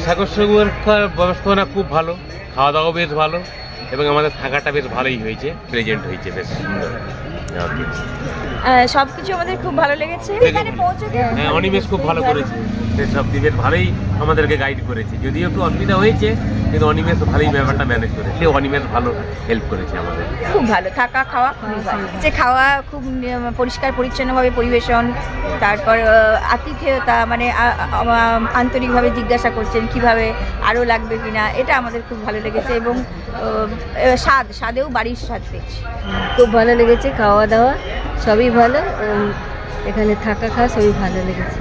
সাগর সুরক্ষার ব্যবস্থাপনা খুব ভালো, খাওয়া দাওয়া বেশ ভালো এবং আমাদের থাকাটা বেশ ভালোই হয়েছে, প্রেজেন্ট হয়েছে বেশ সুন্দর। সবকিছু আমাদের খুব ভালো লেগেছে। এখানে পৌঁছে অনিমেষ খুব ভালো করেছে, সব দিকে ভালোই আমাদেরকে গাইড করেছে, যদিও একটু অসুবিধা হয়েছে কিন্তু অনিমেষ ভালোই ব্যাপারটা ম্যানেজ করেছে, অনিমেষ ভালো হেল্প করেছে আমাদের। খুব ভালো থাকা খাওয়া, যে খাওয়া খুব পরিষ্কার পরিচ্ছন্নভাবে পরিবেশন, তারপর আতিথেয়তা, মানে আন্তরিকভাবে জিজ্ঞাসা করছেন কিভাবে আরও লাগবে কিনা, এটা আমাদের খুব ভালো লেগেছে। এবং স্বাদেও বাড়ির স্বাদ পেয়েছি, খুব ভালো লেগেছে। খাওয়া দাওয়া সবই ভালো, এখানে থাকা খাওয়া সবই ভালো লেগেছে।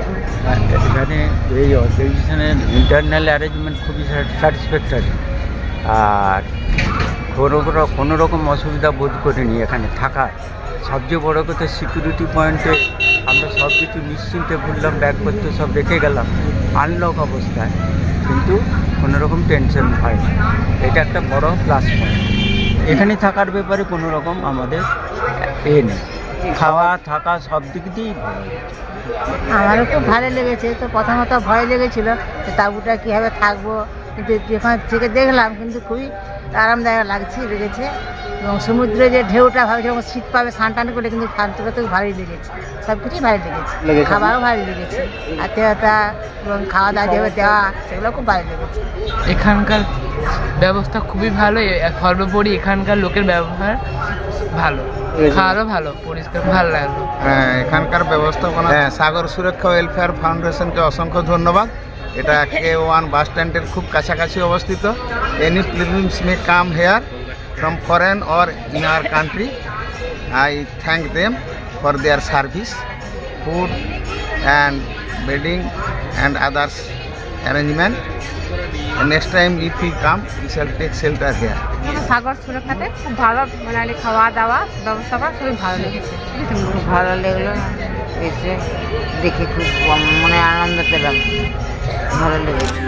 এখানে এই অর্গানাইজেশনের ইন্টারনাল অ্যারেঞ্জমেন্ট খুবই স্যাটিসফ্যাক্টরি, আর কোনো রকম অসুবিধা বোধ করিনি এখানে থাকার। সবচেয়ে বড় কথা সিকিউরিটি পয়েন্টে আমরা সব কিছু নিশ্চিন্তে ঘুরলাম, ব্যাগপত্র সব রেখে গেলাম আনলক অবস্থায়, কিন্তু কোনো রকম টেনশন হয়নি, এটা একটা বড় প্লাস পয়েন্ট। এখানে থাকার ব্যাপারে কোনো রকম আমাদের নেই, খাওয়া থাকা সব দিক দিয়েই ভালো লেগেছে। আমারও খুব ভালো লেগেছে। তো প্রথমত ভয় লেগেছিলো যে তাঁবুটা কীভাবে থাকবো, কিন্তু যখন থেকে দেখলাম কিন্তু খুবই আরামদায়ক লেগেছে। এবং সমুদ্রে যে ঢেউটা ভাবছিলাম শীত পাবে স্নান টান করলে, কিন্তু শান্তটা তো ভালোই লেগেছে, সব কিছুই ভালো লেগেছে, খাবারও ভালো লেগেছে, আত্মীয়তা এবং খাওয়া দাওয়া যেভাবে দেওয়া সেগুলো খুব ভালো লেগেছে। এখানকার ব্যবস্থা খুবই ভালো, সর্বোপরি এখানকার লোকের ব্যবহার ভালো, খাওয়ারও ভালো, পরিষ্কার, ভালো লাগলো। হ্যাঁ, এখানকার ব্যবস্থাপনা, সাগর সুরক্ষা ওয়েলফেয়ার ফাউন্ডেশনকে অসংখ্য ধন্যবাদ। এটা K1 বাস স্ট্যান্ডের খুব কাছাকাছি অবস্থিত। Any pilgrims may come here from foreign or in our country. I thank them for their service, food and bedding and others arrangement. And next time if we come, we shall take shelter here. সাগর সুরক্ষাতে খুব ভালো, মানে খাওয়া দাওয়া ব্যবস্থা খুবই ভালো লেগেছে। খুব ভালো লাগলো, এসে দেখে খুব মনে আনন্দ পেলাম, ভালো লেগেছে।